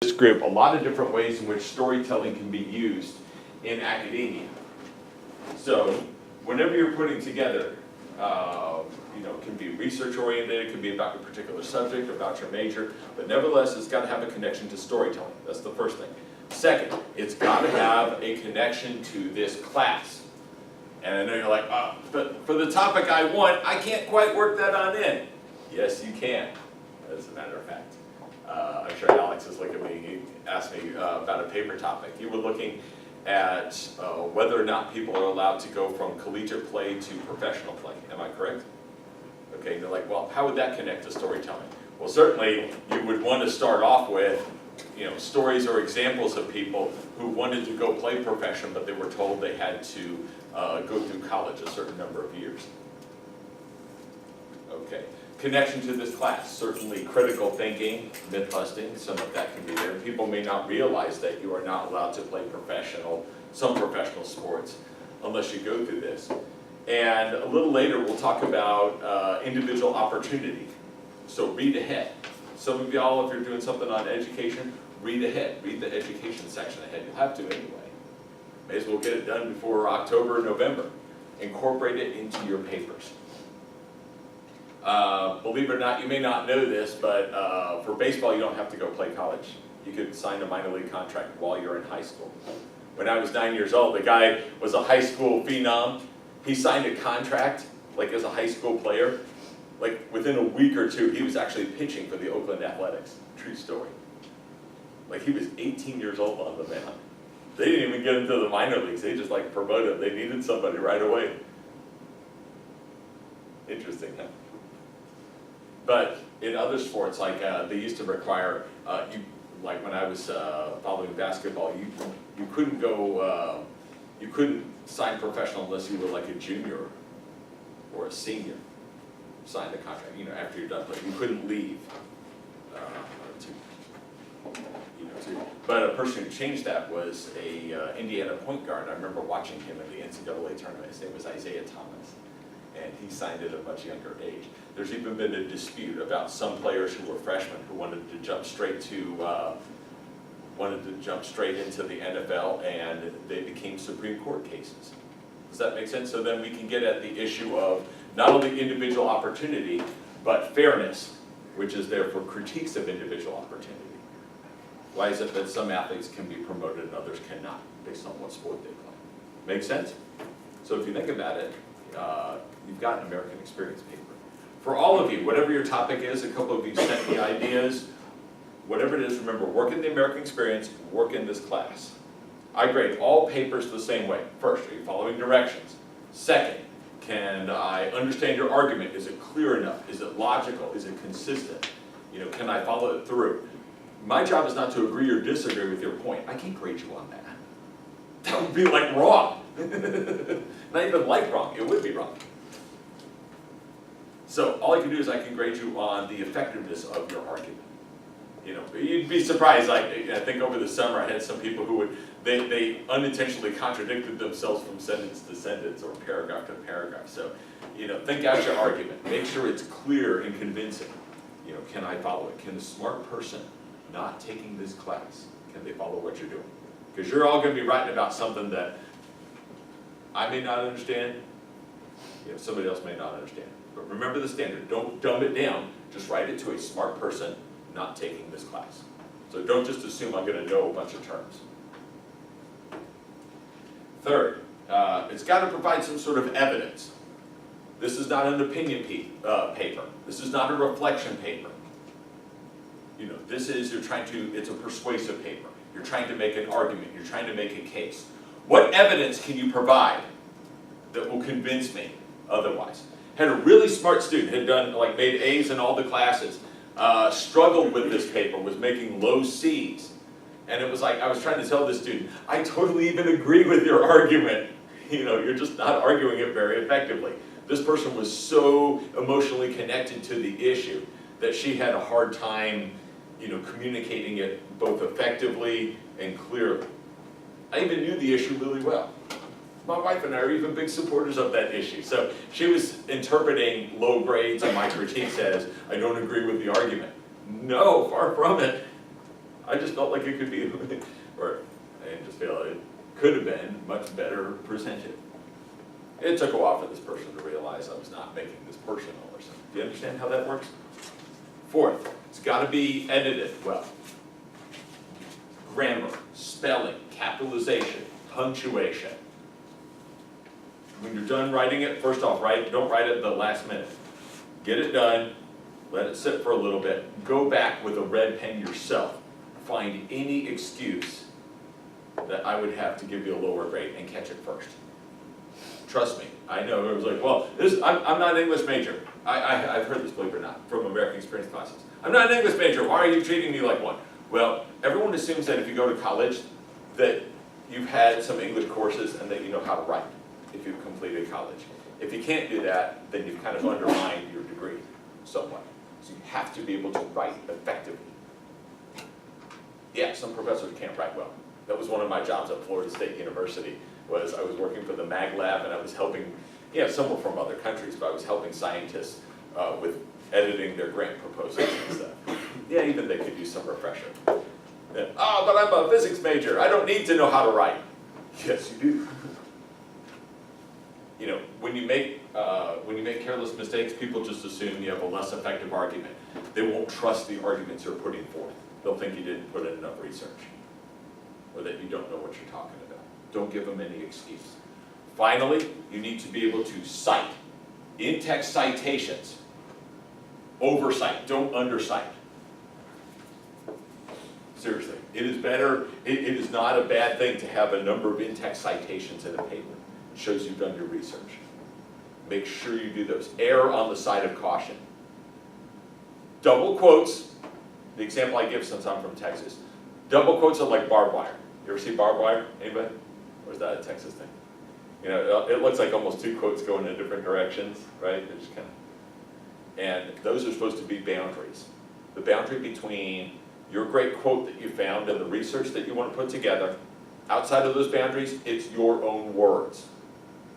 This group a lot of different ways in which storytelling can be used in academia. So whenever you're putting together, it can be research oriented, it can be about a particular subject, about your major, but nevertheless it's got to have a connection to storytelling. That's the first thing. Second, it's got to have a connection to this class. And I know you're like, but for the topic I want, I can't quite work that on in. Yes, you can, as a matter of fact. I'm sure Alex is looking at me, he asked me about a paper topic. You were looking at whether or not people are allowed to go from collegiate play to professional play. Am I correct? Okay, you're like, well, how would that connect to storytelling? Well, certainly you would want to start off with stories or examples of people who wanted to go play profession, but they were told they had to go through college a certain number of years. Okay. Connection to this class, certainly critical thinking, myth busting, some of that can be there. People may not realize that you are not allowed to play some professional sports unless you go through this. And a little later we'll talk about individual opportunity. So read ahead. Some of y'all, if you're doing something on education, read ahead. Read the education section ahead. You'll have to anyway. May as well get it done before October or November. Incorporate it into your papers. Believe it or not, you may not know this, but for baseball you don't have to go play college. You could sign a minor league contract while you're in high school. When I was 9 years old, the guy was a high school phenom. He signed a contract, like as a high school player. Like within a week or two, he was actually pitching for the Oakland Athletics. True story. Like he was 18 years old on the mound. They didn't even get him to the minor leagues. They just like promoted him. They needed somebody right away. Interesting, huh? But in other sports, like they used to require, like when I was following basketball, you couldn't go, you couldn't sign professional unless you were like a junior or a senior. Sign the contract, after you're done playing. You couldn't leave. But a person who changed that was a Indiana point guard. I remember watching him in the NCAA tournament. His name was Isaiah Thomas. And he signed at a much younger age. There's even been a dispute about some players who were freshmen who wanted to jump straight into the NFL, and they became Supreme Court cases. Does that make sense? So then we can get at the issue of not only individual opportunity, but fairness, which is there for critiques of individual opportunity. Why is it that some athletes can be promoted and others cannot, based on what sport they play? Make sense? So if you think about it, you've got an American experience paper. For all of you, whatever your topic is, a couple of you sent me ideas. Whatever it is, remember, work in the American experience, work in this class. I grade all papers the same way. First, are you following directions? Second, can I understand your argument? Is it clear enough? Is it logical? Is it consistent? Can I follow it through? My job is not to agree or disagree with your point. I can't grade you on that. That would be like wrong. Not even like wrong, it would be wrong. So all I can do is I can grade you on the effectiveness of your argument. You'd be surprised. I think over the summer I had some people who they unintentionally contradicted themselves from sentence to sentence or paragraph to paragraph. So, think out your argument. Make sure it's clear and convincing. Can I follow it? Can a smart person not taking this class, can they follow what you're doing? Because you're all going to be writing about something that I may not understand, somebody else may not understand. But remember the standard. Don't dumb it down. Just write it to a smart person not taking this class. So don't just assume I'm going to know a bunch of terms. Third, it's got to provide some sort of evidence. This is not an opinion paper. This is not a reflection paper. This is, it's a persuasive paper. You're trying to make an argument. You're trying to make a case. What evidence can you provide that will convince me otherwise? Had a really smart student, had made A's in all the classes, struggled with this paper, was making low C's. And it was like, I was trying to tell this student, I totally even agree with your argument. You're just not arguing it very effectively. This person was so emotionally connected to the issue that she had a hard time, communicating it both effectively and clearly. I even knew the issue really well. My wife and I are even big supporters of that issue. So she was interpreting low grades and my critiques as, I don't agree with the argument. No, far from it. I just felt like it could be, or I didn't just feel it could have been much better presented. It took a while for this person to realize I was not making this personal or something. Do you understand how that works? Fourth, it's got to be edited well. Grammar, spelling, capitalization, punctuation. When you're done writing it, first off, don't write it at the last minute. Get it done, let it sit for a little bit, go back with a red pen yourself, find any excuse that I would have to give you a lower grade and catch it first. Trust me, I know. It was like, well, I'm not an English major. I've heard this, believe it or not, from American experience classes. I'm not an English major, why are you treating me like one? Well, everyone assumes that if you go to college, that you've had some English courses and that you know how to write if you've completed college. If you can't do that, then you've kind of undermined your degree somewhat. So you have to be able to write effectively. Yeah, some professors can't write well. That was one of my jobs at Florida State University, was I was working for the Mag Lab and I was helping, some were from other countries, but I was helping scientists with editing their grant proposals and stuff. Yeah, even they could use some refresher. But I'm a physics major, I don't need to know how to write. Yes, you do. When you make careless mistakes, people just assume you have a less effective argument. They won't trust the arguments you're putting forth. They'll think you didn't put in enough research, or that you don't know what you're talking about. Don't give them any excuse. Finally, you need to be able to cite. In-text citations. Oversight, don't undercite. Seriously, it is better, it is not a bad thing to have a number of in-text citations in a paper. It shows you've done your research. Make sure you do those. Err on the side of caution. Double quotes, the example I give since I'm from Texas, double quotes are like barbed wire. You ever see barbed wire? Anybody? Or is that a Texas thing? It looks like almost two quotes going in different directions, right? They're just kind of, and those are supposed to be boundaries. The boundary between your great quote that you found and the research that you want to put together, outside of those boundaries, it's your own words.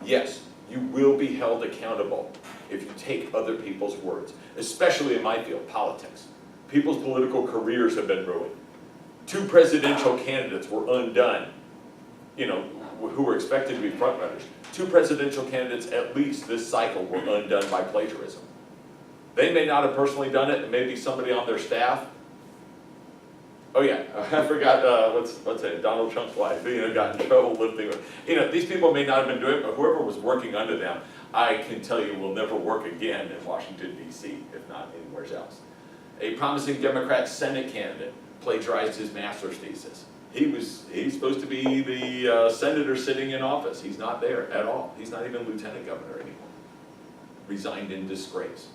Yes, you will be held accountable if you take other people's words, especially in my field, politics. People's political careers have been ruined. 2 presidential candidates were undone, who were expected to be frontrunners. 2 presidential candidates, at least this cycle, were undone by plagiarism. They may not have personally done it, it may be somebody on their staff. Oh yeah, I forgot, what's it, Donald Trump's wife, got in trouble lifting. These people may not have been doing it, but whoever was working under them, I can tell you will never work again in Washington, D.C., if not anywhere else. A promising Democrat Senate candidate plagiarized his master's thesis. He's supposed to be the senator sitting in office. He's not there at all. He's not even lieutenant governor anymore. Resigned in disgrace.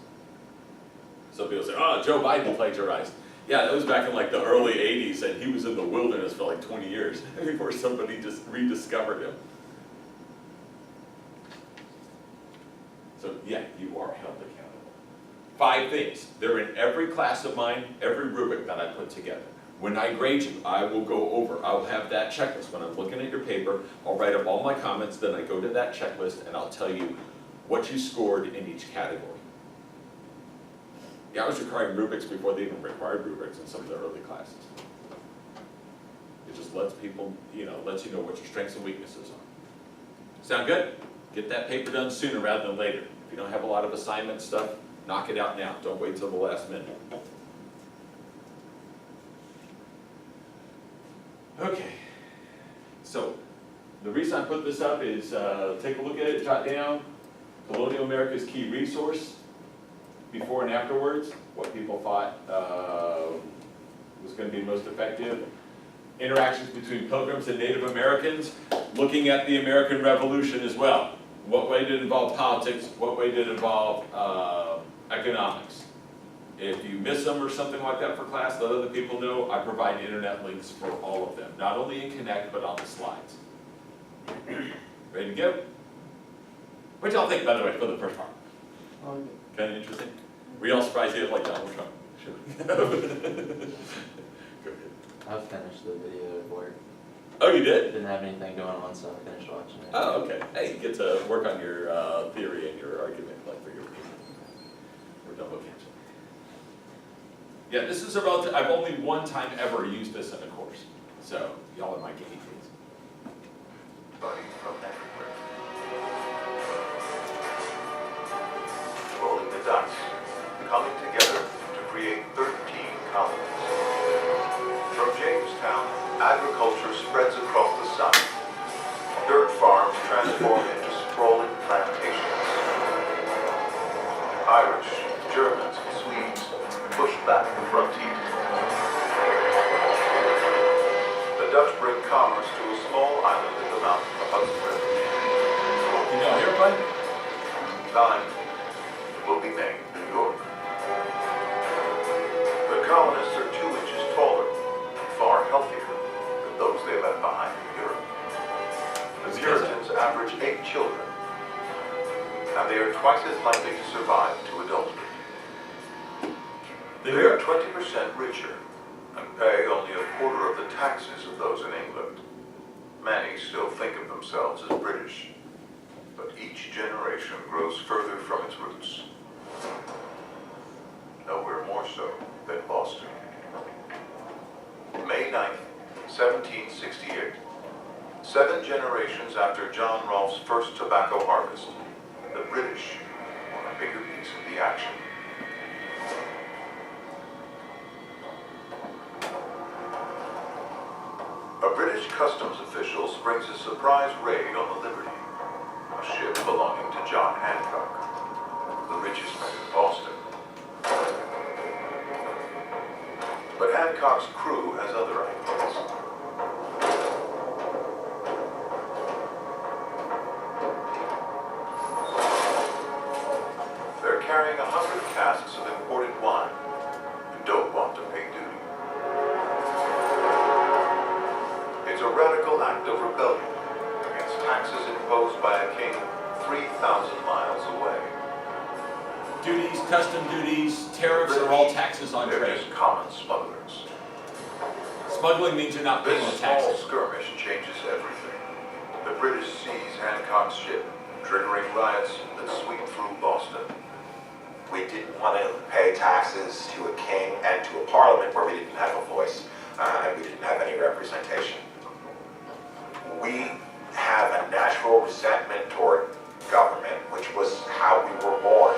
Some people say, oh, Joe Biden plagiarized. Yeah, that was back in like the early 80s, and he was in the wilderness for like 20 years before somebody just rediscovered him. So yeah, you are held accountable. 5 things. They're in every class of mine, every rubric that I put together. When I grade you, I will go over. I'll have that checklist. When I'm looking at your paper, I'll write up all my comments, then I go to that checklist and I'll tell you what you scored in each category. Yeah, I was requiring rubrics before they even required rubrics in some of the early classes. It just lets people, lets you know what your strengths and weaknesses are. Sound good? Get that paper done sooner rather than later. If you don't have a lot of assignment stuff, knock it out now. Don't wait till the last minute. Okay, so the reason I put this up is take a look at it, jot down Colonial America's key resource, before and afterwards, what people thought was going to be most effective. Interactions between Pilgrims and Native Americans, looking at the American Revolution as well. What way did it involve politics? What way did it involve economics? If you miss them or something like that for class, let other people know. I provide internet links for all of them, not only in Connect, but on the slides. Ready to go? What y'all think, by the way, for the first part? Kind of interesting? Were y'all surprised you didn't like Donald Trump? Sure. Go ahead. I've finished the video at work. Oh, you did? Didn't have anything going on, so I finished watching it. Oh, okay. Hey, you get to work on your theory and your argument, like for your double cancel. Yeah, this is about, I've only one time ever used this in a course, so y'all are my guinea pigs. Buddy from everywhere. Rolling the dice, coming together to create 13 colonies. From Jamestown, agriculture spreads across the South. Dirt farms transform into sprawling plantations. Irish, Germans, and Swedes push back the frontier. The Dutch bring commerce to a small island in the mouth of the Hudson River. Can y'all hear, bud? Time will be named New York. The colonists are 2 inches taller and far healthier than those they left behind in Europe. The Puritans average 8 children, and they are twice as likely to survive to adulthood. They are 20% richer and pay only a quarter of the taxes of those in England. Many still think of themselves as British, but each generation grows further from its roots. Nowhere more so than Boston. May 9th, 1768. 7 generations after John Rolfe's first tobacco harvest, the British want a bigger piece of the action. A British customs official springs a surprise raid on the Liberty, a ship belonging to John Hancock, the richest man in Boston. But Hancock's crew has other ideas. They're carrying 100 casks of imported wine and don't want to pay duty. It's a radical act of rebellion against taxes imposed by a king 3,000 miles away. Duties, custom duties, tariffs are all taxes on They're trade. just common smugglers. Smuggling means you're not paying This no small taxes. skirmish changes everything. The British seize Hancock's ship, triggering riots that sweep through Boston. We didn't want to pay taxes to a king and to a parliament where we didn't have a voice and we didn't have any representation. We have a natural resentment toward government, which was how we were born.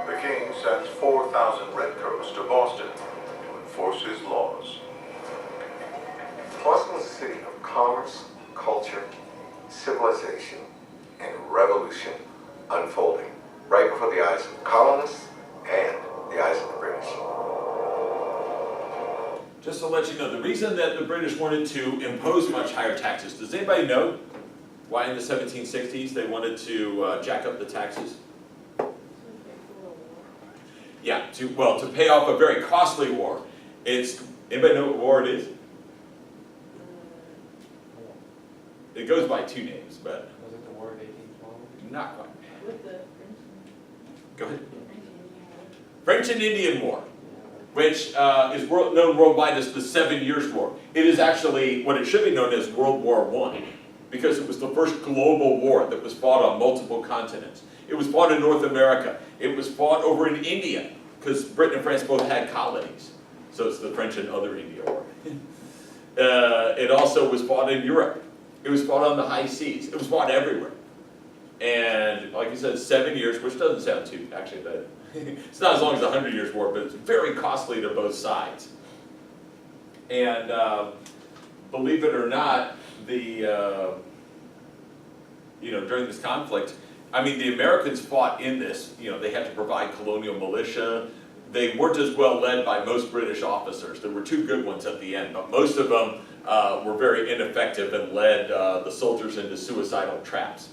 The king sends 4,000 redcoats to Boston to enforce his laws. Boston was a city of commerce, culture, civilization, and revolution unfolding right before the eyes of the colonists and the eyes of the British. Just to let you know, the reason that the British wanted to impose much higher taxes, does anybody know why in the 1760s they wanted to jack up the taxes? Yeah, to pay off a very costly war. Anybody know what war it is? It goes by 2 names, but Was it the War of 1812? not quite. With the Go ahead. French French and Indian War, which is known worldwide as the 7 Years' War. It is actually what it should be known as World War I, because it was the first global war that was fought on multiple continents. It was fought in North America. It was fought over in India, because Britain and France both had colonies. So it's the French and other India War. It also was fought in Europe. It was fought on the high seas. It was fought everywhere. And like you said, 7 years, which doesn't sound too, actually, that it's not as long as the 100 Years' War, but it's very costly to both sides. And believe it or not, during this conflict, I mean, the Americans fought in this. They had to provide colonial militia. They weren't as well led by most British officers. There were 2 good ones at the end, but most of them were very ineffective and led the soldiers into suicidal traps.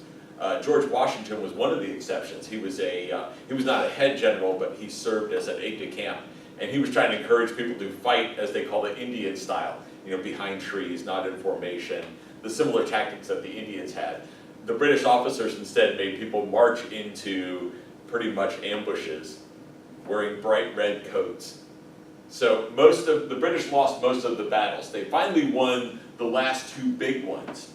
George Washington was one of the exceptions. He was not a head general, but he served as an aide-de-camp, and he was trying to encourage people to fight, as they call it, Indian style. Behind trees, not in formation. The similar tactics that the Indians had. The British officers instead made people march into pretty much ambushes, wearing bright red coats. So the British lost most of the battles. They finally won the last 2 big ones.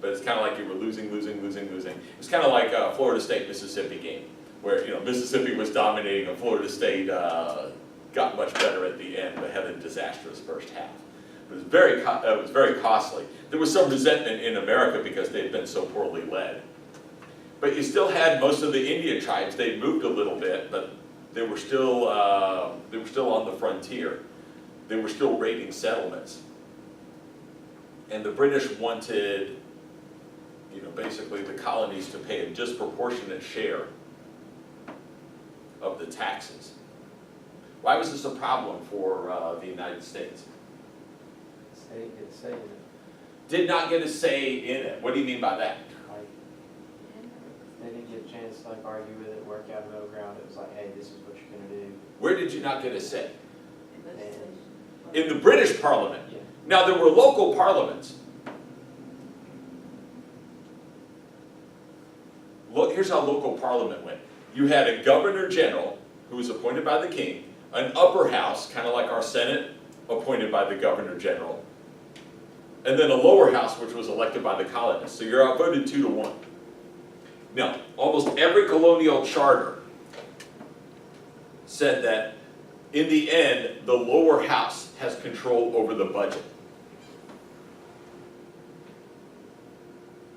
But it's kind of like you were losing. It's kind of like a Florida State-Mississippi game. where, you know, Mississippi was dominating and Florida State got much better at the end, but had a disastrous first half. It was very costly. There was some resentment in America because they'd been so poorly led. But you still had most of the Indian tribes. They'd moved a little bit, but they were still on the frontier. They were still raiding settlements. And the British wanted, you know, basically the colonies to pay a disproportionate share of the taxes. Why was this a problem for the United States? They didn't get a say in it. Did not get a say in it. What do you mean by that? Like, they didn't get a chance to like argue with it, work out a middle ground. It was like, hey, this is what you're gonna do. Where did you not get a say? And, In the British Parliament. yeah. Now there were local parliaments. Look, here's how local parliament went. You had a governor general who was appointed by the king, an upper house, kind of like our Senate, appointed by the governor general, and then a lower house which was elected by the colonists. So you're outvoted 2-1. Now, almost every colonial charter said that in the end, the lower house has control over the budget.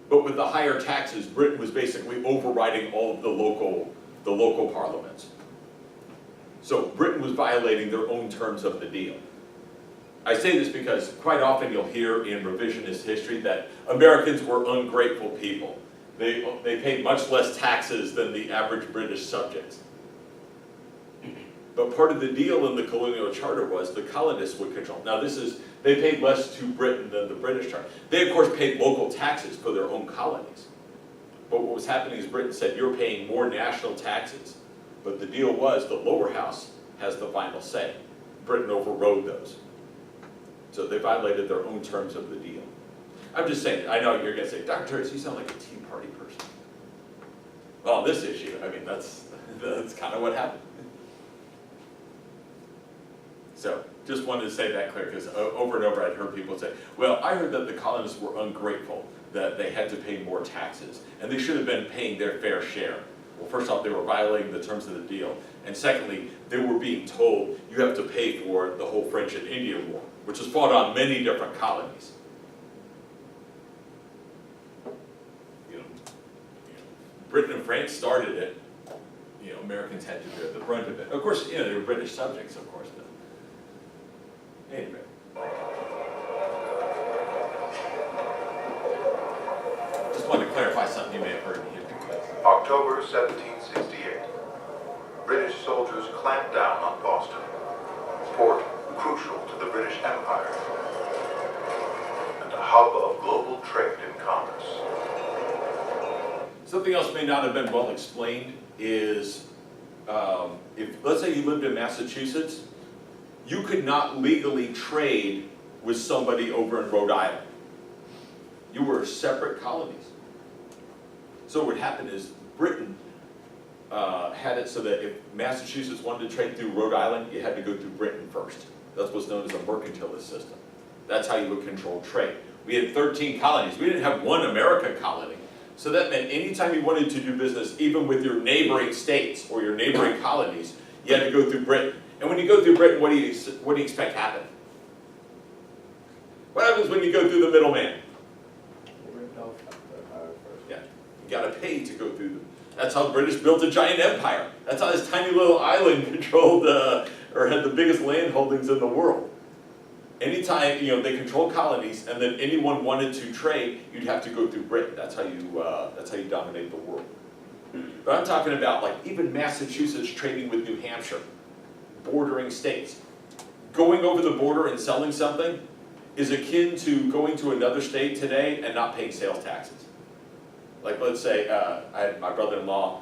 But with the higher taxes, Britain was basically overriding all of the local parliaments. So Britain was violating their own terms of the deal. I say this because quite often you'll hear in revisionist history that Americans were ungrateful people. They paid much less taxes than the average British subjects. But part of the deal in the colonial charter was the colonists would control. Now they paid less to Britain than the British charter. They of course paid local taxes for their own colonies. But what was happening is Britain said, you're paying more national taxes. But the deal was the lower house has the final say. Britain overrode those. So they violated their own terms of the deal. I'm just saying, I know you're going to say, Dr. Turris, you sound like a Tea Party person. Well, on this issue, I mean, that's kind of what happened. So, just wanted to say that clear, because over and over I'd heard people say, well, I heard that the colonists were ungrateful, that they had to pay more taxes, and they should have been paying their fair share. Well, first off, they were violating the terms of the deal, and secondly, they were being told, you have to pay for the whole French and Indian War, which was fought on many different colonies. You know, Britain and France started it, you know, Americans had to bear the brunt of it. Of course, you know, they were British subjects, of course, but anyway. Just wanted to clarify something you may have heard in history class. October 1768. British soldiers clamped down on Boston, port crucial to the British Empire, and a hub of global trade and commerce. Something else may not have been well explained is, if let's say you lived in Massachusetts, you could not legally trade with somebody over in Rhode Island. You were separate colonies. So what would happen is Britain had it so that if Massachusetts wanted to trade through Rhode Island, you had to go through Britain first. That's what's known as a mercantilist system. That's how you would control trade. We had 13 colonies. We didn't have one American colony. So that meant anytime you wanted to do business, even with your neighboring states or your neighboring colonies, you had to go through Britain. And when you go through Britain, what do you expect happen? What happens when you go through the middleman? They ripped off Ohio first. Yeah, you got to pay to go through them. That's how the British built a giant empire. That's how this tiny little island controlled or had the biggest land holdings in the world. Anytime they controlled colonies, and then anyone wanted to trade, you'd have to go through Britain. That's how you dominate the world. But I'm talking about like even Massachusetts trading with New Hampshire, bordering states. Going over the border and selling something is akin to going to another state today and not paying sales taxes. Like let's say I had my brother-in-law,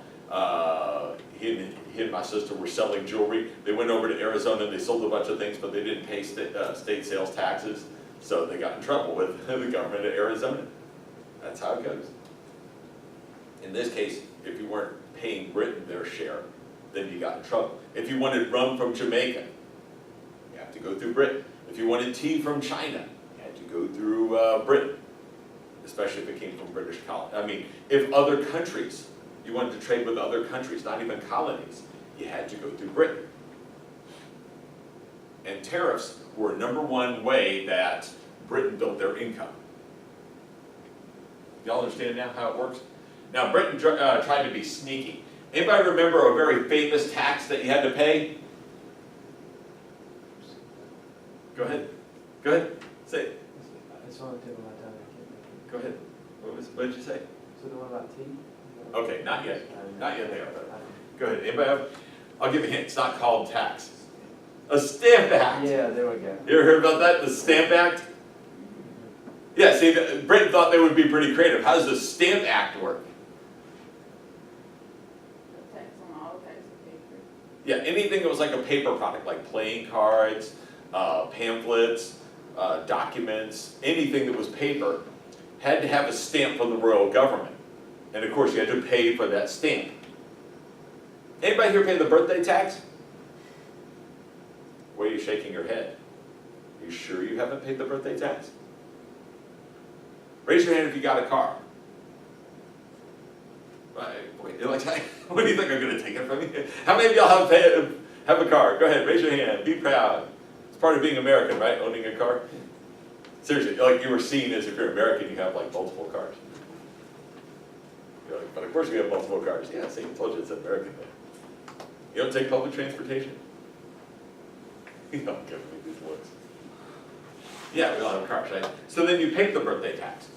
he and my sister were selling jewelry. They went over to Arizona and they sold a bunch of things, but they didn't pay state sales taxes, so they got in trouble with the government of Arizona. That's how it goes. In this case, if you weren't paying Britain their share, then you got in trouble. If you wanted rum from Jamaica, you have to go through Britain. If you wanted tea from China, you had to go through Britain, especially if it came from British colony. I mean, if other countries you wanted to trade with other countries, not even colonies, you had to go through Britain. And tariffs were #1 way that Britain built their income. Y'all understand now how it works? Now, Britain tried to be sneaky. Anybody remember a very famous tax that you had to pay? Go ahead. Go ahead. Say it. It's on the tip of my tongue, I can't think of it. Go ahead. What did you say? So the one about tea? Okay, not yet. Not yet there. Go ahead. Anybody have? I'll give you a hint. It's not called tax. A Stamp Act. Yeah, there we go. You ever heard about that? The Stamp Act? Yeah, see, Britain thought they would be pretty creative. How does the Stamp Act work? Tax on all types of paper. Yeah, anything that was like a paper product, like playing cards, pamphlets, documents, anything that was paper, had to have a stamp from the royal government. And of course, you had to pay for that stamp. Anybody here pay the birthday tax? Why are you shaking your head? Are you sure you haven't paid the birthday tax? Raise your hand if you got a car. Wait, you're like, what do you think I'm going to take it from you? How many of y'all have a car? Go ahead, raise your hand. Be proud. It's part of being American, right? Owning a car. Seriously, like you were seen as if you're American, you have like multiple cars. You're like, but of course you have multiple cars. Yeah, see, I told you it's American thing. You don't take public transportation? You don't give me these looks. Yeah, we all have cars, right? So then you pay the birthday tax.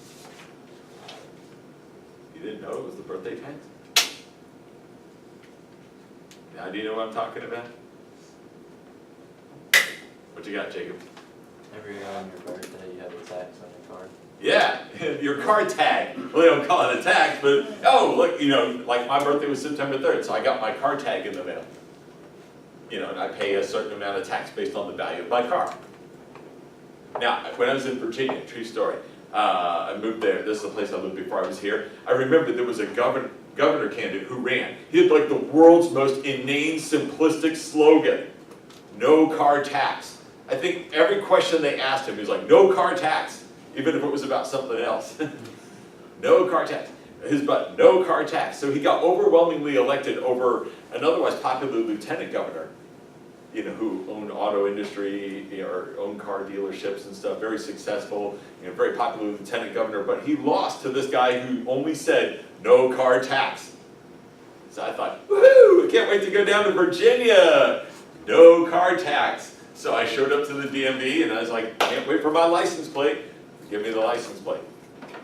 You didn't know it was the birthday tax? Now do you know what I'm talking about? What you got, Jacob? Every year on your birthday, you have a tax on your card. Yeah, your car tag. Well, they don't call it a tax, but, oh, look, you know, like my birthday was September 3rd, so I got my car tag in the mail. You know, and I pay a certain amount of tax based on the value of my car. Now, when I was in Virginia, true story, I moved there. This is the place I lived before I was here. I remember there was a governor candidate who ran. He had like the world's most inane, simplistic slogan, no car tax. I think every question they asked him, he was like, no car tax, even if it was about something else. No car tax. His butt, no car tax. So he got overwhelmingly elected over an otherwise popular lieutenant governor, you know, who owned auto industry, you know, or owned car dealerships and stuff, very successful, you know, very popular lieutenant governor, but he lost to this guy who only said, no car tax. So I thought, woohoo, I can't wait to go down to Virginia, no car tax. So I showed up to the DMV and I was like, can't wait for my license plate. Give me the license plate.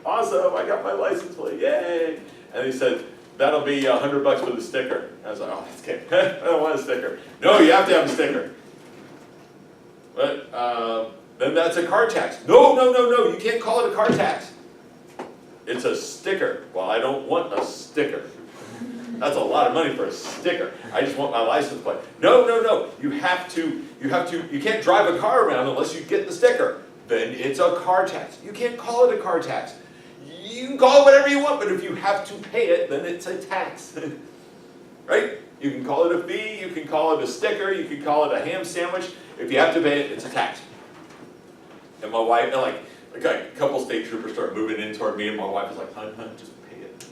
Awesome, I got my license plate, yay. And he said, that'll be $100 for the sticker. I was like, oh, that's good. I don't want a sticker. No, you have to have a sticker. But then that's a car tax. No, no, no, no, you can't call it a car tax. It's a sticker. Well, I don't want a sticker. That's a lot of money for a sticker. I just want my license plate. No, no, no, you can't drive a car around unless you get the sticker. Then it's a car tax. You can't call it a car tax. You can call it whatever you want, but if you have to pay it, then it's a tax. Right? You can call it a fee, you can call it a sticker, you can call it a ham sandwich. If you have to pay it, it's a tax. And my wife, like a couple state troopers started moving in toward me, and my wife was like, hun, just pay it.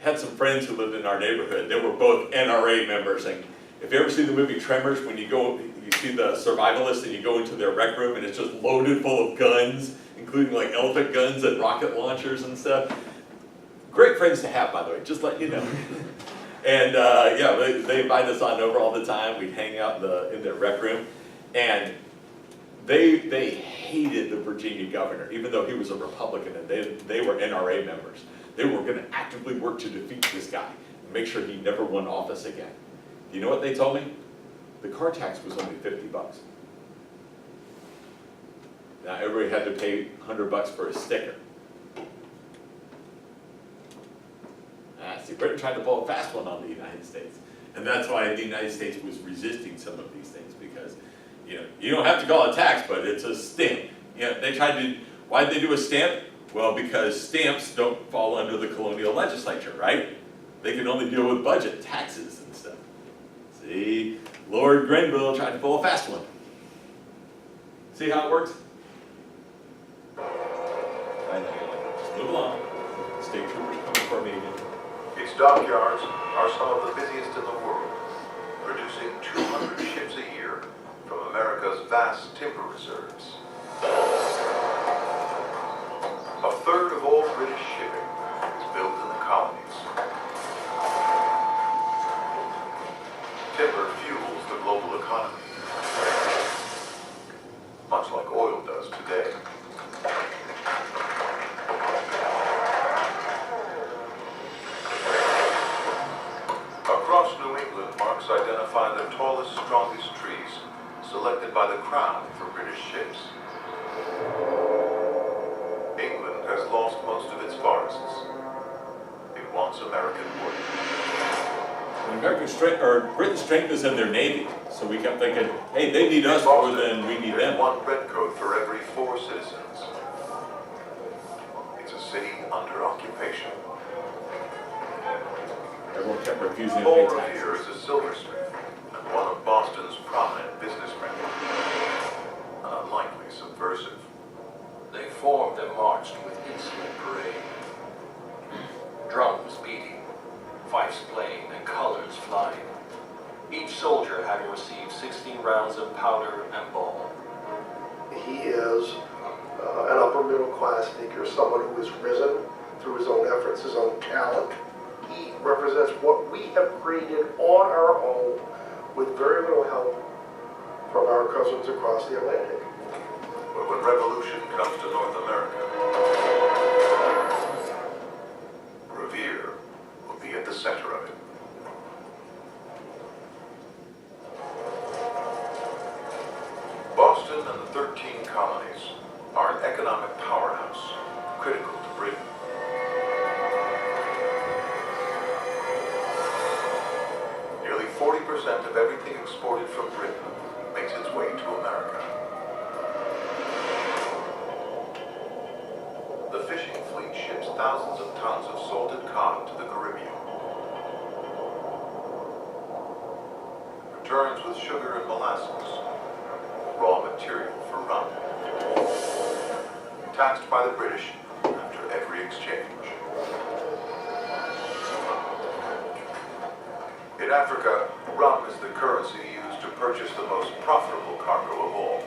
Had some friends who lived in our neighborhood. They were both NRA members, and if you ever see the movie Tremors, when you see the survivalists and you go into their rec room and it's just loaded full of guns, including like elephant guns and rocket launchers and stuff. Great friends to have, by the way, just let you know. And yeah, they invite us on over all the time. We'd hang out in their rec room. And they hated the Virginia governor, even though he was a Republican and they were NRA members. They were going to actively work to defeat this guy and make sure he never won office again. You know what they told me? The car tax was only $50. Now everybody had to pay $100 for a sticker. See, Britain tried to pull a fast one on the United States. And that's why the United States was resisting some of these things, because you know, you don't have to call it a tax, but it's a stamp. You know, they tried to, why did they do a stamp? Well, because stamps don't fall under the colonial legislature, right? They can only deal with budget, taxes and stuff. See, Lord Grenville tried to pull a fast one. See how it works? I know, you're like, just move along. state troopers coming for me again. Its dockyards are some of the busiest in the world, producing 200 ships a year from America's vast timber reserves. A third of all British shipping is built in the colonies. Timber fuels the global economy, much like oil does today. Across New England, marks identify the tallest, strongest trees selected by the Crown for British ships. England has lost most of its forests. It wants American wood. American strength, or Britain's strength is in their navy, so we kept thinking, hey, they need us more than we need There's them. one redcoat for every 4 citizens. It's a city under occupation. Everyone kept refusing to Paul pay Revere taxes. is a silversmith and one of Boston's prominent businessmen. An unlikely subversive. They formed and marched with insolent parade. Drums beating, fifes playing, and colors flying. Each soldier having received 16 rounds of powder and ball. He is an upper middle class figure, someone who has risen through his own efforts, his own talent. He represents what we have created on our own with very little help from our cousins across the Atlantic. But when revolution comes to North America, Revere will be at the center of it. Boston and the 13 colonies are an economic powerhouse, critical to Britain. Nearly 40% of everything exported from Britain makes its way to America. The fishing fleet ships thousands of tons of salted cod to the Caribbean. Returns with sugar and molasses, raw material for rum. Taxed by the British after every exchange. In Africa, rum is the currency used to purchase the most profitable cargo of all.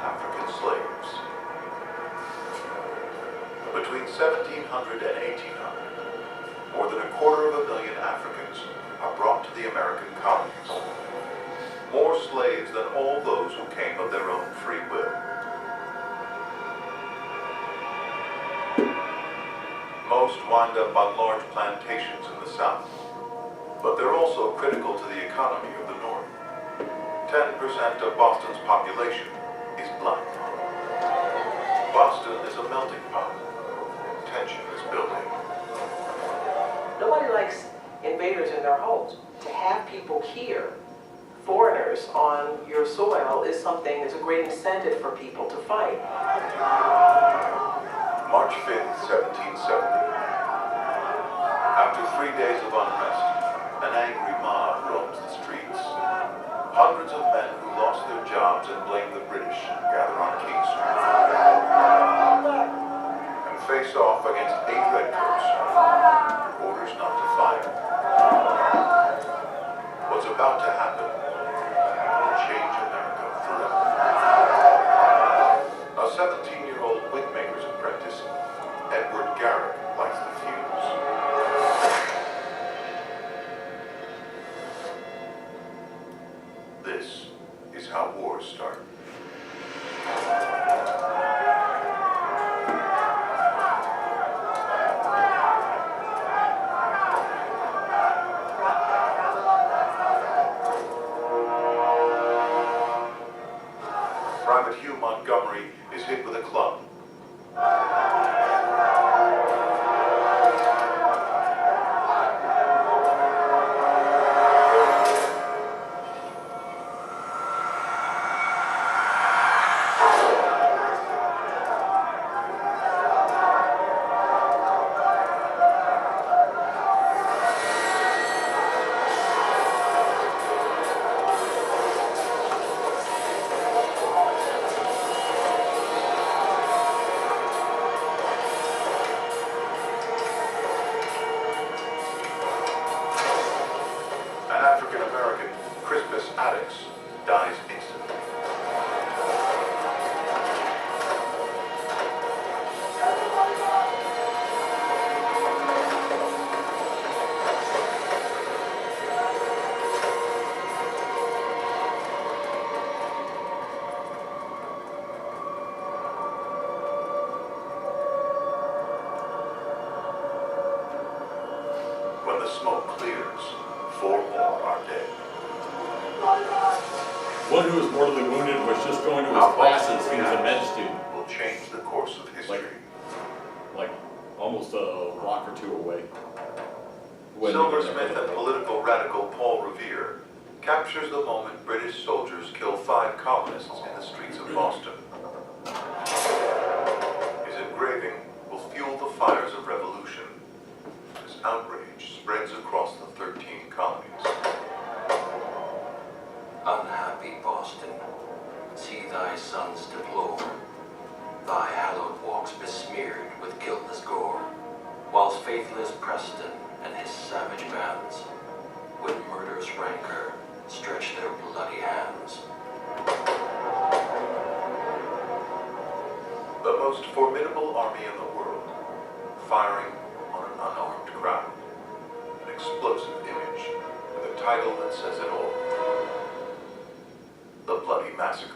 African slaves. Between 1700 and 1800, more than 250,000 Africans are brought to the American colonies. More slaves than all those who came of their own free will. Most wind up on large plantations in the South, but they're also critical to the economy of the North. 10% of Boston's population is black. Boston is a melting pot. Tension is building. Nobody likes invaders in their homes. To have people here, foreigners on your soil, is something, is a great incentive for people to fight. March 5th, 1770. After 3 days of unrest, an angry mob roams the streets. Hundreds of men who lost their jobs and blame the British gather on King Street and face off against 8 redcoats with orders not to fire. What's about to happen will change America forever. A 17-year-old wigmaker's apprentice, Edward Garrick, lights the fuse. This is how wars start. Private Hugh Montgomery is hit with a club. dies instantly. When the smoke clears, 4 more are dead. One who was mortally wounded was just going to his classes. He was a med student, Will change the course of history. like almost a block or two away. When Silversmith and political radical Paul Revere captures the moment British soldiers kill 5 colonists in the streets of Boston. His engraving will fuel the fires of revolution. His outrage spreads across the 13 colonies. Unhappy Boston, see thy sons deplore, thy hallowed walks besmeared with guiltless gore, whilst faithless Preston and his savage bands, with murderous rancor, stretch their bloody hands. The most formidable army in the world, firing on an unarmed crowd. An explosive image with a title that says it all. The Bloody Massacre.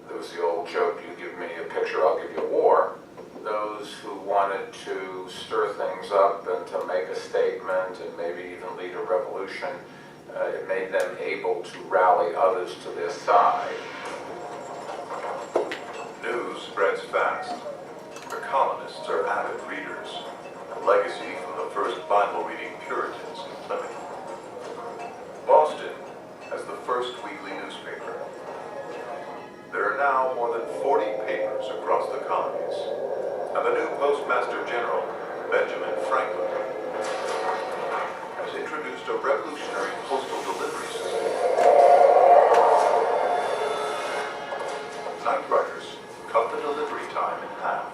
There was the old joke, you give me a picture, I'll give you war. Those who wanted to stir things up and to make a statement and maybe even lead a revolution, it made them able to rally others to their side. News spreads fast. The colonists are avid readers, a legacy from the first Bible-reading Puritans in Plymouth. Boston has the first weekly newspaper. There are now more than 40 papers across the colonies, and the new Postmaster General, Benjamin Franklin, has introduced a revolutionary postal delivery system. Typewriters cut the delivery time in half.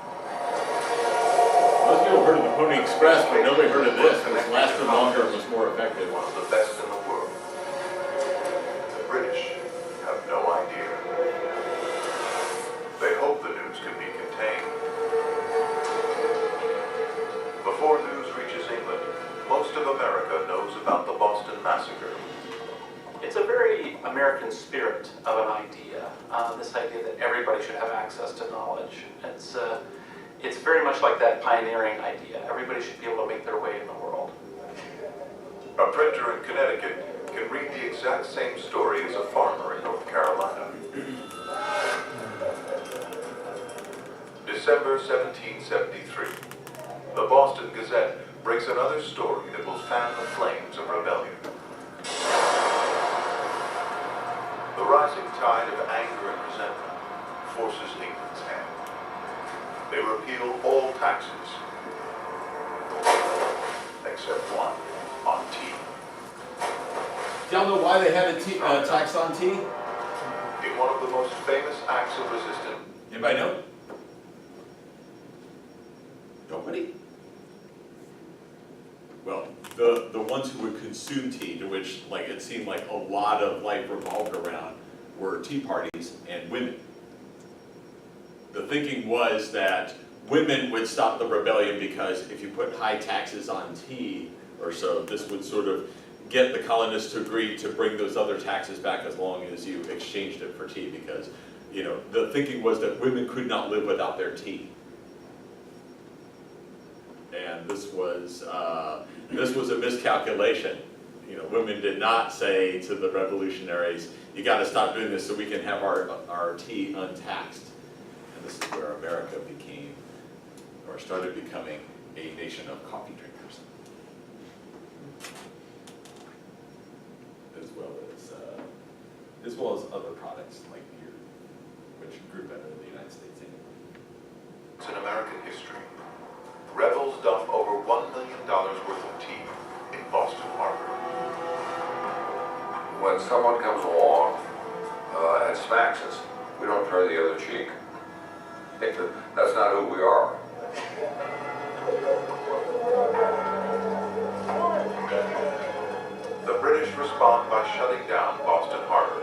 Most people heard of the Pony Express, but nobody heard of this. It was lasted longer and was more effective. One of the best in the world. The British have no idea. They hope the news can be contained. Before news reaches England, most of America knows about the Boston Massacre. It's a very American spirit of an idea, this idea that everybody should have access to knowledge. It's very much like that pioneering idea. Everybody should be able to make their way in the world. A printer in Connecticut can read the exact same story as a farmer in North Carolina. December 1773. The Boston Gazette breaks another story that will fan the flames of rebellion. The rising tide of anger and resentment forces England's hand. They repeal all taxes, except one, on tea. Do y'all know why they had a tax on tea? In one of the most famous acts of resistance, Anybody know? Nobody? Well, the ones who would consume tea, to which like it seemed like a lot of life revolved around, were tea parties and women. The thinking was that women would stop the rebellion because if you put high taxes on tea or so, this would sort of get the colonists to agree to bring those other taxes back as long as you exchanged it for tea, because, you know, the thinking was that women could not live without their tea. And this was a miscalculation. You know, women did not say to the revolutionaries, you got to stop doing this so we can have our tea untaxed. And this is where America became, or started becoming, a nation of coffee drinkers. As well as other products like beer, which grew better in the United States anyway. in American history, rebels dump over $1 million worth of tea in Boston Harbor. When someone comes along and smacks us, we don't turn the other cheek. That's not who we are. The British respond by shutting down Boston Harbor.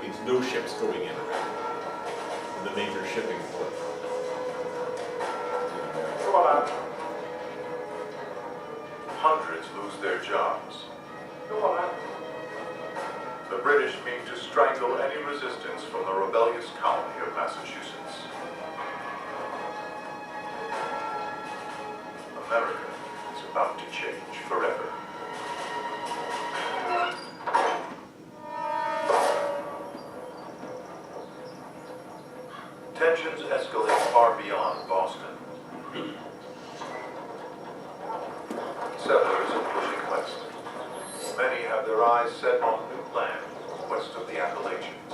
means no ships going in or out. The major shipping port. Come on. Hundreds lose their jobs. Come on. The British mean to strangle any resistance from the rebellious colony of Massachusetts. America is about to change forever. Tensions escalate far beyond Boston. Settlers are pushing west. Many have their eyes set on new land west of the Appalachians.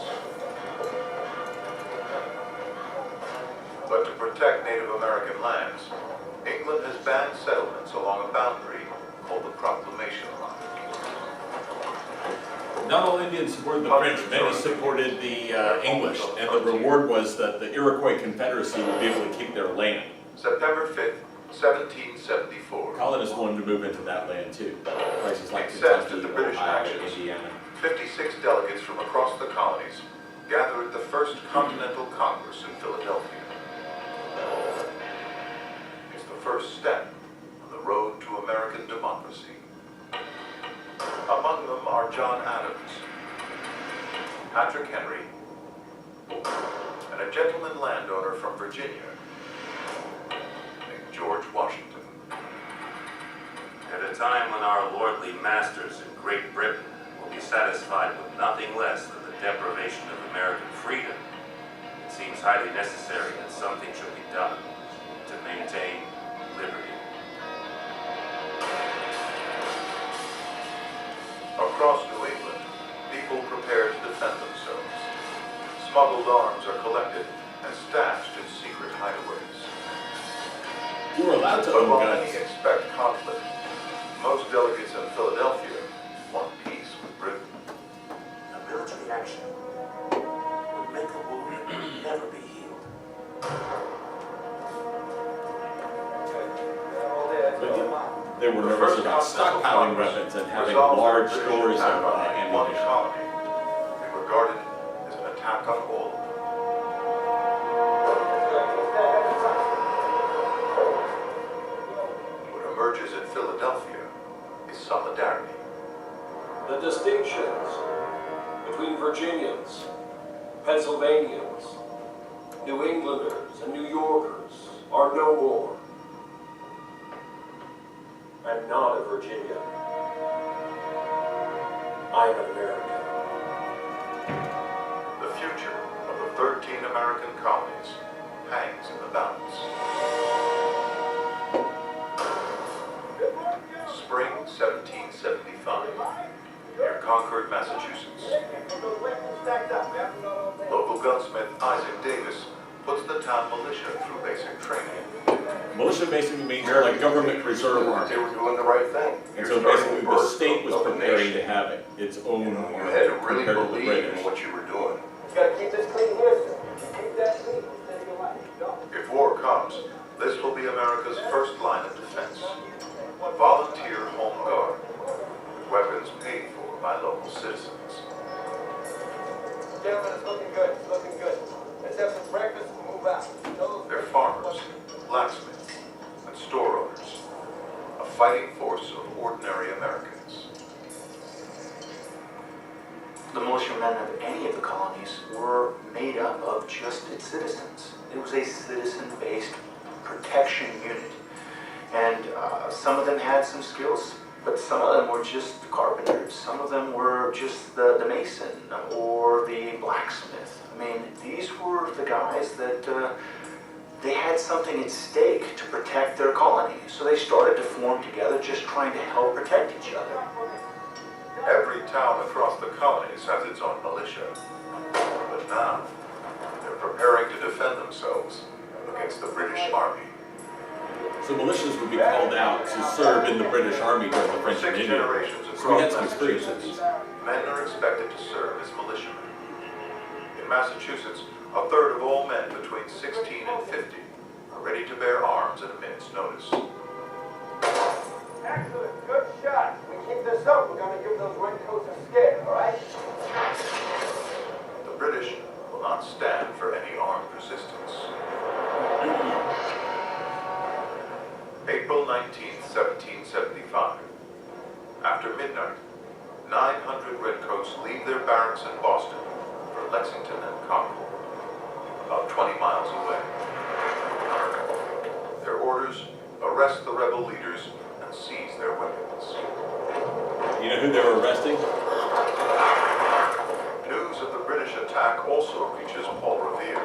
But to protect Native American lands, England has banned settlements along a boundary called the Proclamation Line. Not all Indians supported the French, many supported the English, and the reward was that the Iroquois Confederacy would be able to keep their land. September 5th, 1774. Colonists wanted to move into that land too. Places like Incensed Kentucky, at the British Ohio, actions, Indiana. 56 delegates from across the colonies gathered at the First Continental Congress in Philadelphia. It's the first step on the road to American democracy. Among them are John Adams, Patrick Henry, and a gentleman landowner from Virginia named George Washington. At a time when our lordly masters in Great Britain will be satisfied with nothing less than the deprivation of American freedom, it seems highly necessary that something should be done to maintain liberty. Across New England, people prepare to defend themselves. Smuggled arms are collected and stashed in secret hideaways. You were allowed to But own while guns. many expect conflict, most delegates in Philadelphia want peace with Britain. A military action would make a wound never be healed. They were nervous about stockpiling weapons and having large stores of One ammunition. colony, they regarded as an attack on all. What emerges in Philadelphia is solidarity. The distinctions between Virginians, Pennsylvanians, New Englanders, and New Yorkers are no more. I'm not a Virginian. I'm an American. The future of the 13 American colonies hangs in the balance. Spring 1775, near Concord, Massachusetts. Local gunsmith Isaac Davis puts the town militia through basic training. Militia basically means like government reserve army. They were doing the right thing. And You're so basically starting the birth state was of the preparing nation. to have it, its own You army had to really compared to the believe British. in what you were doing. You gotta keep this clean here, sir. Keep that clean. Save your life. If war comes, this will be America's first line of defense. Volunteer Home Guard, with weapons paid for by local citizens. Gentlemen, it's looking good. It's looking good. Let's have some breakfast and move out. They're farmers, blacksmiths, and store owners. A fighting force of ordinary Americans. The militiamen of any of the colonies were made up of just its citizens. It was a citizen-based protection unit. And some of them had some skills, but some of them were just carpenters. Some of them were just the mason or the blacksmith. I mean, these were the guys that they had something at stake to protect their colony. So they started to form together, just trying to help protect each other. Every town across the colonies has its own militia. But now, they're preparing to defend themselves against the British Army. So militias would be called out to serve in the British Army during the For French 6 and Indian War. generations So we had across some experience with Massachusetts, these. men are expected to serve as militiamen. In Massachusetts, a third of all men between 16 and 50 are ready to bear arms at a minute's notice. Excellent. Good shot. We keep this up. We're gonna give those redcoats a scare, all right? barracks in Boston for Lexington and Carmel, about 20 miles away. Their orders: arrest the rebel leaders and seize their weapons. You know who they were arresting? News of the British attack also reaches Paul Revere.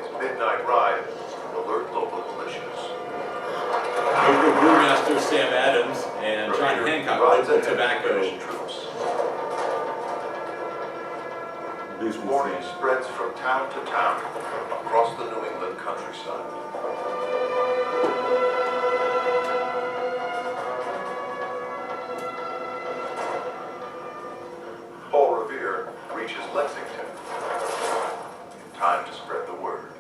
His midnight ride alert local militias. Local brewmaster Sam Adams and John Revere Hancock, rides local ahead of tobacco. British troops. businessman. Warning spreads from town to town across the New England countryside. Paul Revere reaches Lexington in time to spread the word.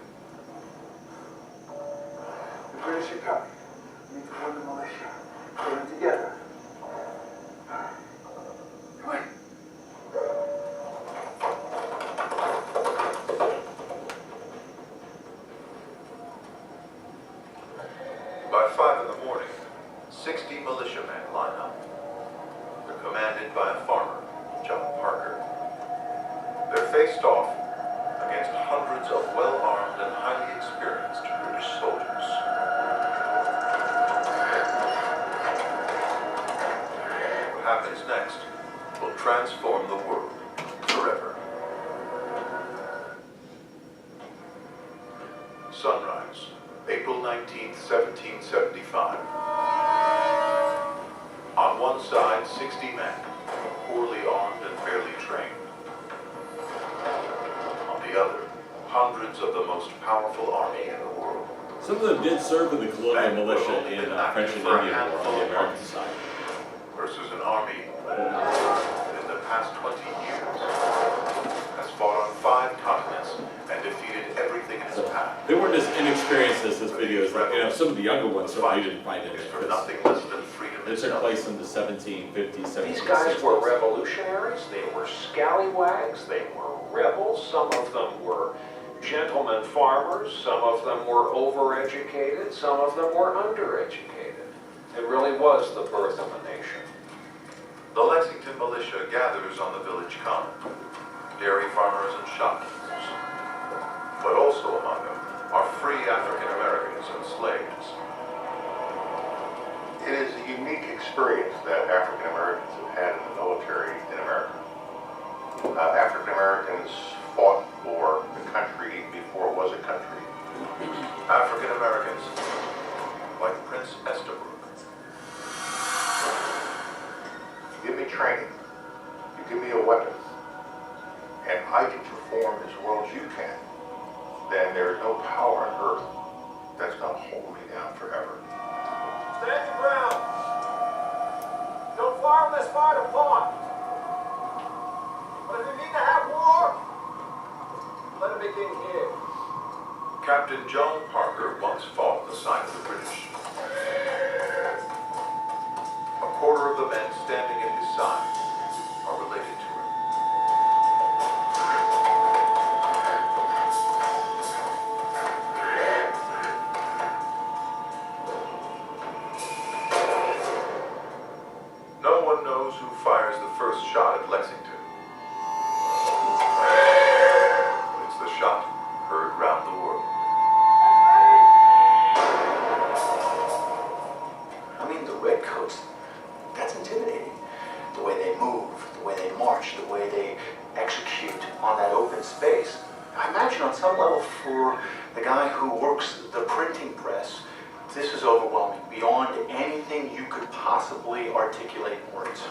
The British are coming. We need to form the militia. Get them together. Come on. By 5 in the morning, 60 militiamen line up. They're commanded by a farmer, John Parker. They're faced off against hundreds of well-armed and highly experienced British soldiers. What happens next will transform the world forever. Sunrise, April 19th, 1775. On one side, 60 men, poorly armed and barely trained. On the other, hundreds of the most powerful army in the world. Some of them did serve in the colonial militia in French and Indian War on the American side. Versus an army that in the past 20 years has fought on 5 continents and defeated everything in its path. They weren't as inexperienced as this video is. You know, some of the younger ones certainly didn't fight in it. For nothing less than freedom It took itself. place in the 1750s, 1760s. These guys were revolutionaries, they were scallywags, they were rebels, some of them were gentlemen farmers, some of them were overeducated, some of them were undereducated. It really was the birth of a nation. The Lexington militia gathers on the village common, dairy farmers and shopkeepers. But also among them are free African Americans and slaves. It is a unique experience that African Americans have had in the military in America. African Americans fought for the country before it was a country. African Americans, like Prince Estabrook. You give me training, you give me a weapon, and I can perform as well as you can, then there is no power on earth that's going to hold me down forever. Stand your ground. Don't fire unless fired upon. But if you need to have war, let it begin here. Captain John Parker once fought on the side of the British. A quarter of the men standing at his side are related to him. No one knows who fires the first shot at Lexington. It's the shot heard round the world. I mean, the redcoats, that's intimidating. The way they move, the way they march, the way they execute on that open space. I imagine on some level for the guy who works the printing press, this is overwhelming, beyond anything you could possibly articulate in words.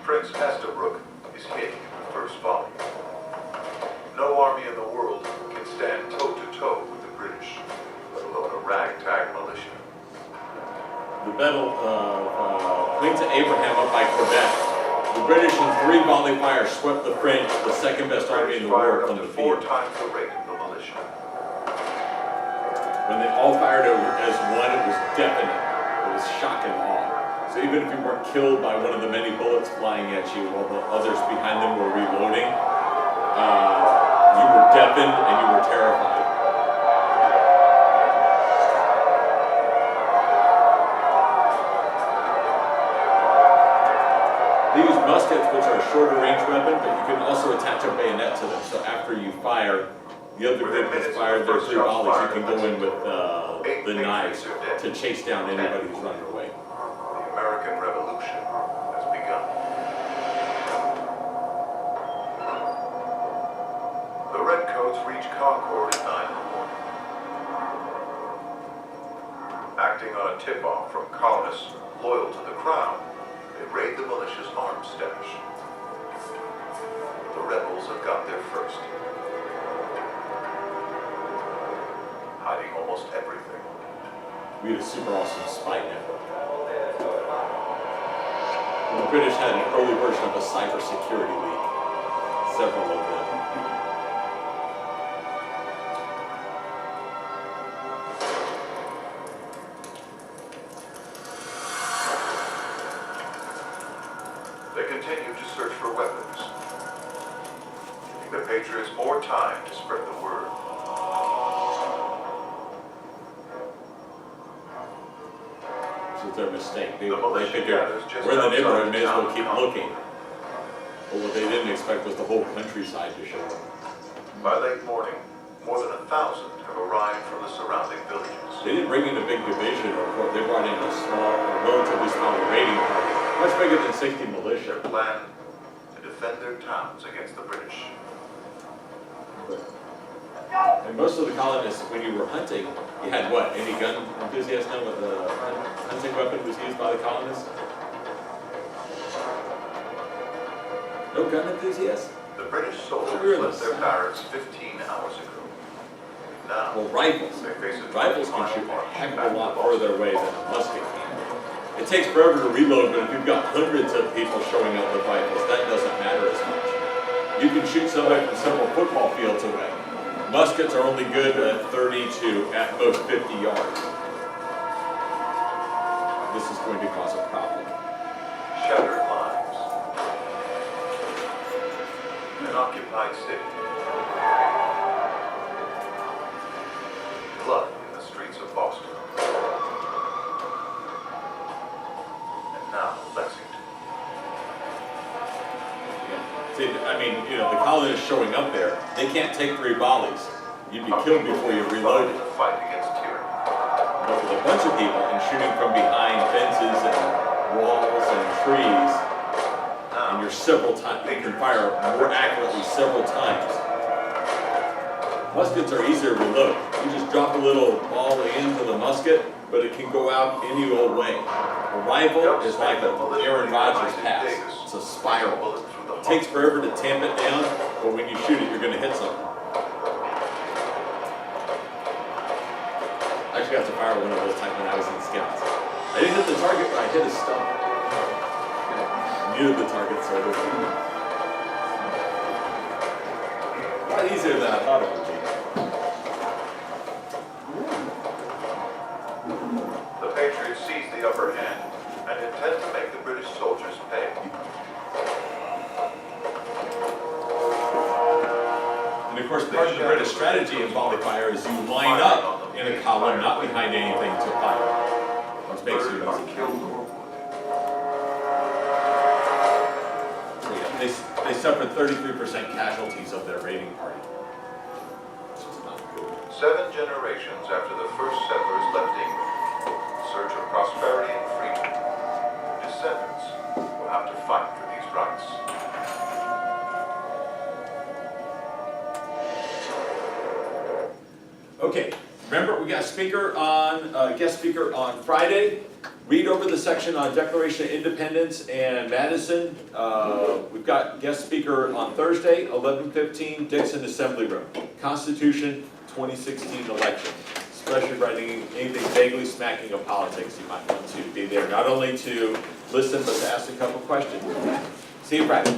Prince Estabrook is hit in the first volley. No army in the world can stand toe-to-toe with the British, let alone a ragtag militia. The Battle of Plains of Abraham up by Quebec. The British in 3 volley fires swept the French, the second best army in the Fired world, up from to the 4 field. times the rate of the militia. militia. When they all fired as one, it was deafening. It was shock and awe. So even if you weren't killed by one of the many bullets flying at you while the others behind them were reloading, you were deafened and you were terrified. They use muskets, which are a shorter range weapon, but you can also attach a bayonet to them. So after you fire, the other group has fired their 3 volleys. You can go in with the knives to chase down anybody who's running away. The American Revolution has begun. The Redcoats reach Concord at 9 in the morning. Acting on a tip-off from colonists loyal to the Crown, they raid the militia's arms stash. The rebels have got there first, hiding almost everything. We had a super awesome spy network. And the British had an early version of a cybersecurity league. Several of them. They continue to search for weapons, giving the Patriots more time to spread the word. This was their mistake. They militia figured, gathers just we're in the neighborhood, outside may as well town keep Concord. looking. But what they didn't expect was the whole countryside to show up. By late morning, more than 1,000 have arrived from the surrounding villages. They didn't bring in a big division, or they brought in a relatively small raiding party, much bigger than 60 militia. Their plan to defend their towns against the British. And most of the colonists, when you were hunting, you had what? Any gun enthusiast know what the hunting weapon was used by the colonists? No gun enthusiasts? The British soldiers Fearless. left their barracks 15 hours ago. Now, Well, rifles. they face a Rifles can 20-mile shoot a march heck back of a to lot Boston. further away than a musket can. It takes forever to reload, but if you've got hundreds of people showing up with rifles, that doesn't matter as much. You can shoot somebody from several football fields away. Muskets are only good at 30 to at most 50 yards. This is going to cause a problem. Shattered lives. An occupied city. Blood in the streets of Boston. And now Lexington. See, I mean, you know, the colonists showing up there, they can't take 3 volleys. You'd be killed before you reloaded. The fight against tyranny. But with a bunch of people and shooting from behind fences and walls and trees, and you're several times, you can fire more accurately several times. Muskets are easier to reload. You just drop a little ball into the musket, but it can go out any old way. A rifle is like an Aaron Rodgers pass. It's a spiral. It takes forever to tamp it down, but when you shoot it, you're going to hit something. I actually got to fire one of those times when I was in Scouts. I didn't hit the target, but I hit a stump. Near the target, so it was a lot easier than I thought it would be. The Patriots seize the upper hand and intend to make the British soldiers pay. And of course, part of the British strategy in volley fire is you line up in a column, not behind anything to fire. Which makes you Are easy. killed or wounded. They suffered 33% casualties of their raiding party. Which is not good. 7 generations after the first settlers left England, in search of prosperity and freedom, descendants will have to fight for these rights. Okay, remember we got a speaker on, guest speaker on Friday. Read over the section on Declaration of Independence and Madison. We've got guest speaker on Thursday, 11:15, Dixon Assembly Room. Constitution 2016 election. Especially writing anything vaguely smacking of politics, you might want to be there, not only to listen, but to ask a couple questions. See you Friday.